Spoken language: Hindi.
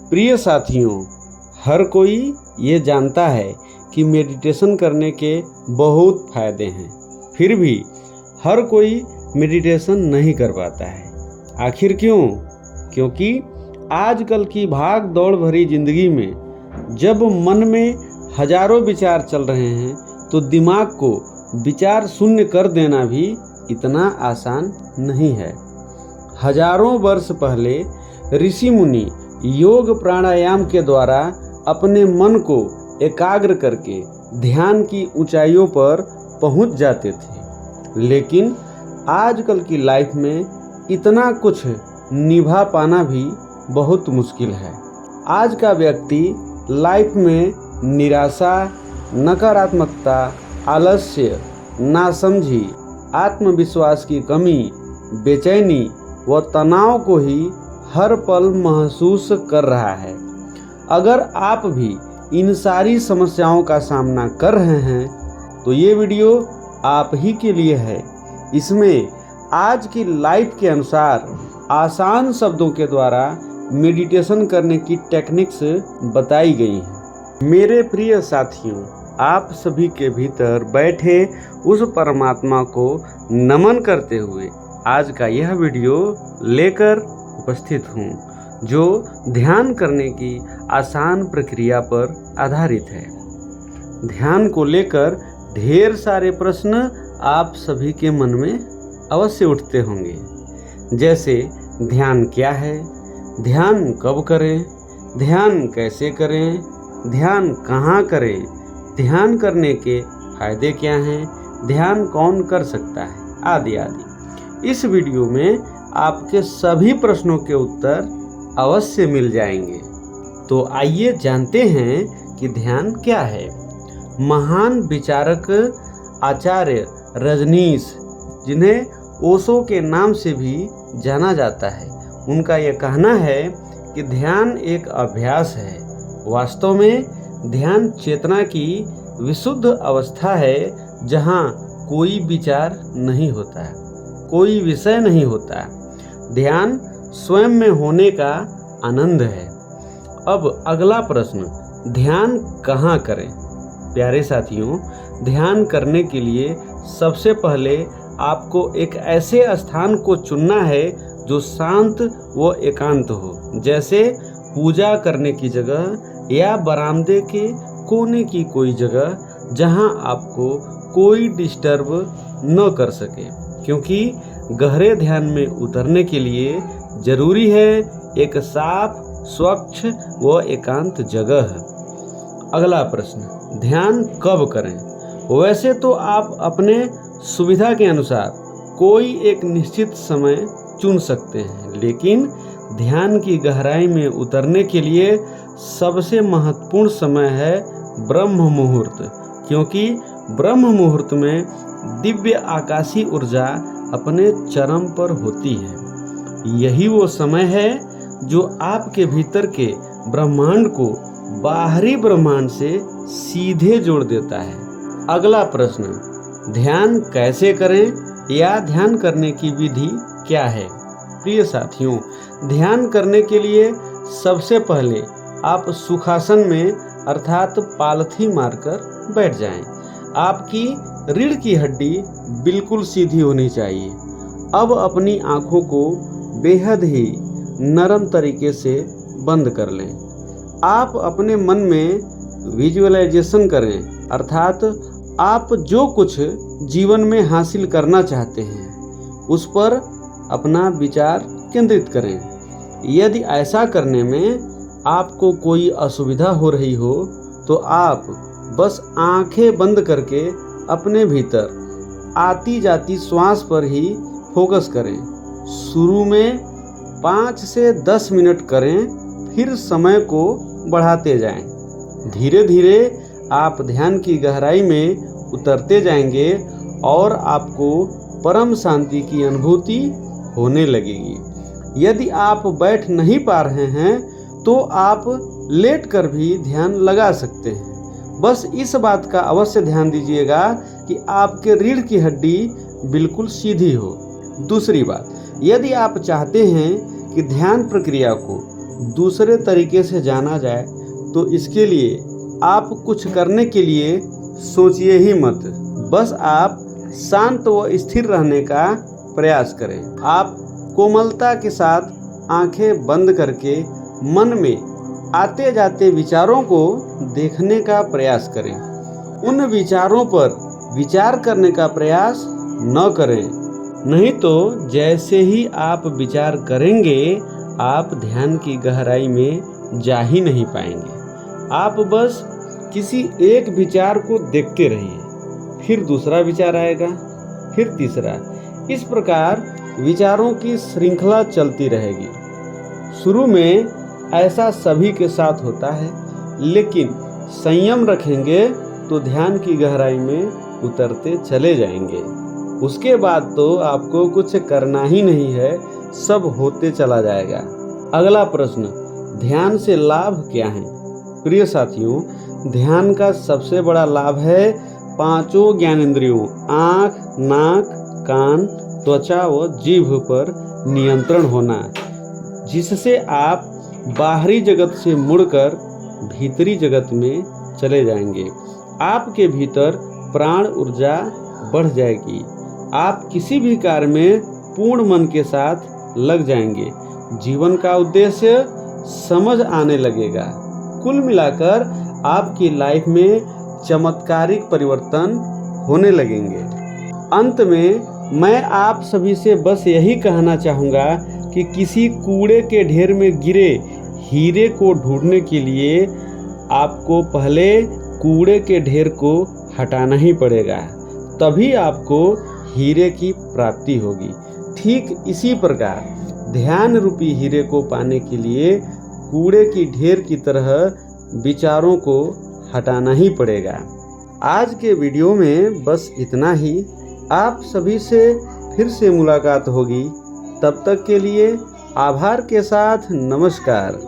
प्रिय साथियों, हर कोई ये जानता है कि मेडिटेशन करने के बहुत फायदे हैं, फिर भी हर कोई मेडिटेशन नहीं कर पाता है। आखिर क्यों? क्योंकि आजकल की भाग दौड़ भरी जिंदगी में जब मन में हजारों विचार चल रहे हैं तो दिमाग को विचार शून्य कर देना भी इतना आसान नहीं है। हजारों वर्ष पहले ऋषि मुनि योग प्राणायाम के द्वारा अपने मन को एकाग्र करके ध्यान की ऊंचाइयों पर पहुंच जाते थे, लेकिन आजकल की लाइफ में इतना कुछ निभा पाना भी बहुत मुश्किल है। आज का व्यक्ति लाइफ में निराशा, नकारात्मकता, आलस्य, नासमझी, आत्मविश्वास की कमी, बेचैनी व तनाव को ही हर पल महसूस कर रहा है। अगर आप भी इन सारी समस्याओं का सामना कर रहे हैं तो ये वीडियो आप ही के लिए है। इसमें आज की लाइफ के अनुसार आसान शब्दों के द्वारा मेडिटेशन करने की टेक्निक्स बताई गई हैं। मेरे प्रिय साथियों, आप सभी के भीतर बैठे उस परमात्मा को नमन करते हुए आज का यह वीडियो लेकर उपस्थित हूँ, जो ध्यान करने की आसान प्रक्रिया पर आधारित है। ध्यान को लेकर ढेर सारे प्रश्न आप सभी के मन में अवश्य उठते होंगे, जैसे ध्यान क्या है, ध्यान कब करें, ध्यान कैसे करें, ध्यान कहाँ करें, ध्यान करने के फायदे क्या हैं, ध्यान कौन कर सकता है, आदि आदि। इस वीडियो में आपके सभी प्रश्नों के उत्तर अवश्य मिल जाएंगे। तो आइए जानते हैं कि ध्यान क्या है। महान विचारक आचार्य रजनीश, जिन्हें ओशो के नाम से भी जाना जाता है, उनका यह कहना है कि ध्यान एक अभ्यास है। वास्तव में ध्यान चेतना की विशुद्ध अवस्था है, जहाँ कोई विचार नहीं होता, कोई विषय नहीं होता। ध्यान स्वयं में होने का आनंद है। अब अगला प्रश्न, ध्यान कहाँ करें? प्यारे साथियों, ध्यान करने के लिए सबसे पहले आपको एक ऐसे स्थान को चुनना है जो शांत व एकांत हो, जैसे पूजा करने की जगह या बरामदे के कोने की कोई जगह, जहां आपको कोई डिस्टर्ब न कर सके, क्योंकि गहरे ध्यान में उतरने के लिए जरूरी है एक साफ, स्वच्छ व एकांत जगह। अगला प्रश्न, ध्यान कब करें? वैसे तो आप अपने सुविधा के अनुसार कोई एक निश्चित समय चुन सकते हैं, लेकिन ध्यान की गहराई में उतरने के लिए सबसे महत्वपूर्ण समय है ब्रह्म मुहूर्त, क्योंकि ब्रह्म मुहूर्त में दिव्य आकाशीय ऊर्जा अपने चरम पर होती है। यही वो समय है जो आपके भीतर के ब्रह्मांड को बाहरी ब्रह्मांड से सीधे जोड़ देता है। अगला प्रश्न, ध्यान कैसे करें या ध्यान करने की विधि क्या है? प्रिय साथियों, ध्यान करने के लिए सबसे पहले आप सुखासन में अर्थात पालथी मारकर बैठ जाएं। आपकी रीढ़ की हड्डी बिल्कुल सीधी होनी चाहिए। अब अपनी आँखों को बेहद ही नरम तरीके से बंद कर लें। आप अपने मन में विजुअलाइजेशन करें, अर्थात आप जो कुछ जीवन में हासिल करना चाहते हैं उस पर अपना विचार केंद्रित करें। यदि ऐसा करने में आपको कोई असुविधा हो रही हो तो आप बस आंखें बंद करके अपने भीतर आती जाती श्वास पर ही फोकस करें। शुरू में 5 से 10 मिनट करें, फिर समय को बढ़ाते जाएं। धीरे धीरे आप ध्यान की गहराई में उतरते जाएंगे और आपको परम शांति की अनुभूति होने लगेगी। यदि आप बैठ नहीं पा रहे हैं तो आप लेट कर भी ध्यान लगा सकते हैं। बस इस बात का अवश्य ध्यान दीजिएगा कि आपके रीढ़ की हड्डी बिल्कुल सीधी हो। दूसरी बात, यदि आप चाहते हैं कि ध्यान प्रक्रिया को दूसरे तरीके से जाना जाए तो इसके लिए आप कुछ करने के लिए सोचिए ही मत। बस आप शांत व स्थिर रहने का प्रयास करें। आप कोमलता के साथ आंखें बंद करके मन में आते जाते विचारों को देखने का प्रयास करें। उन विचारों पर विचार करने का प्रयास न करें, नहीं तो जैसे ही आप विचार करेंगे आप ध्यान की गहराई में जा ही नहीं पाएंगे। आप बस किसी एक विचार को देखते रहिए, फिर दूसरा विचार आएगा, फिर तीसरा। इस प्रकार विचारों की श्रृंखला चलती रहेगी। शुरू में ऐसा सभी के साथ होता है, लेकिन संयम रखेंगे तो ध्यान की गहराई में उतरते चले जाएंगे। उसके बाद तो आपको कुछ करना ही नहीं है, सब होते चला जाएगा। अगला प्रश्न, ध्यान से लाभ क्या है? प्रिय साथियों, ध्यान का सबसे बड़ा लाभ है पांचों ज्ञानेंद्रियों आँख, नाक, कान, त्वचा व जीभ पर नियंत्रण होना, जिससे आप बाहरी जगत से मुड़कर भीतरी जगत में चले जाएंगे। आपके भीतर प्राण ऊर्जा बढ़ जाएगी। आप किसी भी कार्य में पूर्ण मन के साथ लग जाएंगे। जीवन का उद्देश्य समझ आने लगेगा। कुल मिलाकर आपकी लाइफ में चमत्कारिक परिवर्तन होने लगेंगे। अंत में मैं आप सभी से बस यही कहना चाहूँगा कि किसी कूड़े के ढेर में गिरे हीरे को ढूंढने के लिए आपको पहले कूड़े के ढेर को हटाना ही पड़ेगा, तभी आपको हीरे की प्राप्ति होगी। ठीक इसी प्रकार ध्यान रूपी हीरे को पाने के लिए कूड़े की ढेर की तरह विचारों को हटाना ही पड़ेगा। आज के वीडियो में बस इतना ही। आप सभी से फिर से मुलाकात होगी। तब तक के लिए आभार के साथ नमस्कार।